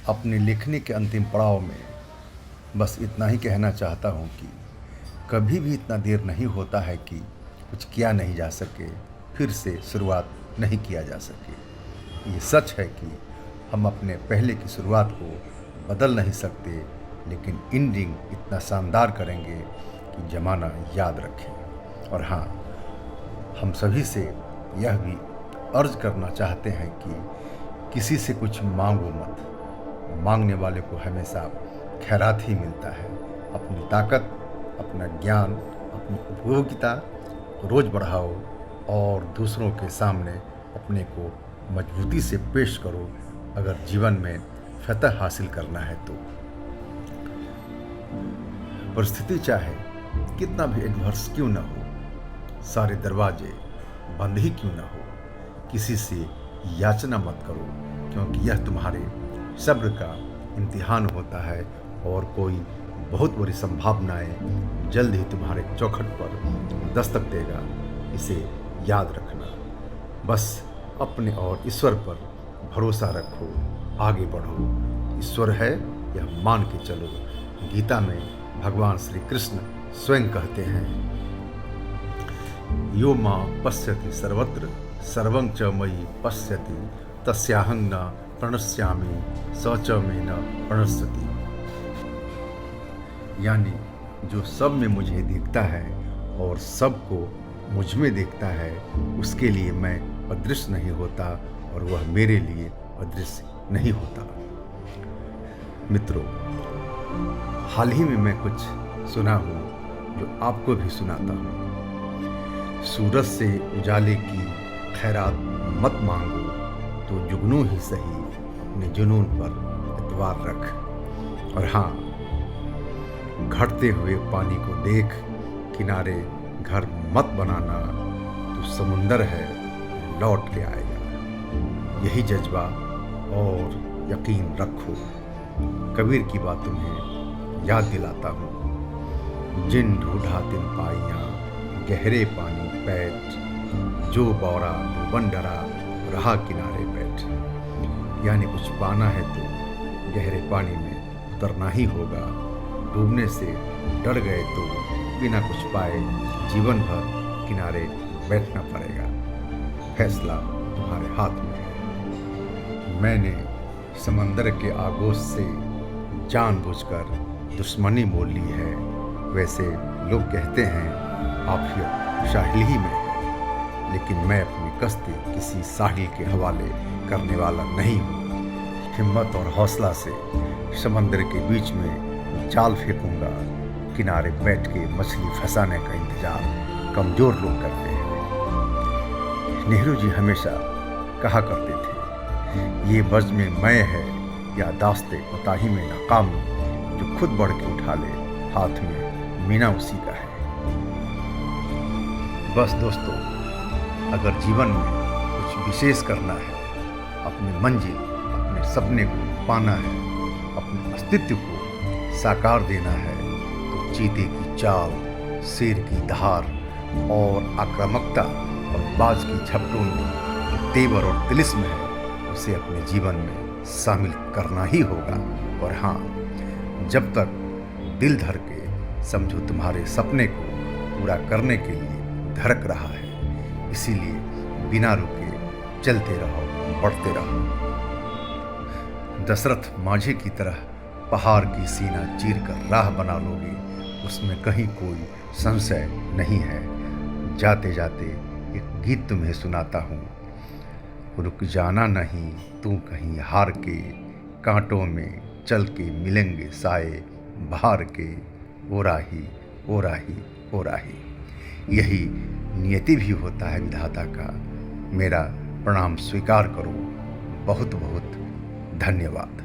अपने लिखने के अंतिम पड़ाव में बस इतना ही कहना चाहता हूँ कि कभी भी इतना देर नहीं होता है कि कुछ किया नहीं जा सके, फिर से शुरुआत नहीं किया जा सके। ये सच है कि हम अपने पहले की शुरुआत को बदल नहीं सकते, लेकिन एंडिंग इतना शानदार करेंगे कि ज़माना याद रखे। और हाँ, हम सभी से यह भी अर्ज करना चाहते हैं कि किसी से कुछ मांगो मत। मांगने वाले को हमेशा खैरात ही मिलता है। अपनी ताकत, अपना ज्ञान, अपनी उपयोगिता रोज़ बढ़ाओ और दूसरों के सामने अपने को मजबूती से पेश करो, अगर जीवन में फतह हासिल करना है तो। परिस्थिति चाहे कितना भी एडवर्स क्यों न हो, सारे दरवाजे बंद ही क्यों न हो, किसी से याचना मत करो, क्योंकि यह तुम्हारे सब्र का इम्तिहान होता है और कोई बहुत बड़ी संभावनाएं जल्द ही तुम्हारे चौखट पर दस्तक देगा। इसे याद रखना। बस अपने और ईश्वर पर भरोसा रखो, आगे बढ़ो। ईश्वर है यह मान के चलो। गीता में भगवान श्री कृष्ण स्वयं कहते हैं, यो मां पश्यति सर्वत्र सर्वं च मयि पश्यति तस्याहं न प्रणश्यामि स च मे न प्रणश्यति। यानी जो सब में मुझे देखता है और सबको मुझ में देखता है, उसके लिए मैं अदृश्य नहीं होता और वह मेरे लिए अदृश्य नहीं होता। मित्रों, हाल ही में मैं कुछ सुना हूँ जो आपको भी सुनाता हूँ। सूरज से उजाले की खैरात मत मांगो तो जुगनू ही सही अपने जुनून पर एतबार रख। और हाँ, घटते हुए पानी को देख किनारे घर मत बनाना, तो समुंदर है लौट के आएगा। यही जज्बा और यकीन रखो। कबीर की बात तुम्हें याद दिलाता हूँ, जिन ढूंढा तिन पाइयाँ गहरे पानी पैठ, जो बौरा डूबन डरा रहा किनारे बैठ। यानी कुछ पाना है तो गहरे पानी में उतरना ही होगा। डूबने से डर गए तो बिना कुछ पाए जीवन भर किनारे बैठना पड़ेगा। फैसला तुम्हारे हाथ में है। मैंने समंदर के आगोश से जानबूझकर दुश्मनी मोल ली है। वैसे लोग कहते हैं आफियत साहिल ही में है, लेकिन मैं अपनी कश्ती किसी साहिल के हवाले करने वाला नहीं हूँ। हिम्मत और हौसला से समंदर के बीच में जाल फेंकूंगा। किनारे बैठ के मछली फंसाने का इंतजार कमजोर लोग करते हैं। नेहरू जी हमेशा कहा करते थे, ये बज़्म में मैं है या दास्ते कोताही में नाकामी, जो खुद बढ़ के उठा ले हाथ में मीना उसी का है। बस दोस्तों, अगर जीवन में कुछ विशेष करना है, अपनी मंजिल, अपने सपने को पाना है, अपने अस्तित्व को साकार देना है, तो चीते की चाल, शेर की धार और आक्रामकता और बाज की झपटों में तेवर और तिलिस्म है, उसे अपने जीवन में शामिल करना ही होगा। और हाँ, जब तक दिल धर के समझो तुम्हारे सपने को पूरा करने के लिए धड़क रहा है, इसीलिए बिना रुके चलते रहो, बढ़ते रहो। दशरथ माझी की तरह पहाड़ की सीना चीर कर राह बना लोगे, उसमें कहीं कोई संशय नहीं है। जाते जाते एक गीत तुम्हें सुनाता हूँ, रुक जाना नहीं तू कहीं हार के, कांटों में चल के मिलेंगे साए बहार के, ओ राही ओ राही ओ राही। यही नियति भी होता है विधाता का। मेरा प्रणाम स्वीकार करो। बहुत बहुत धन्यवाद।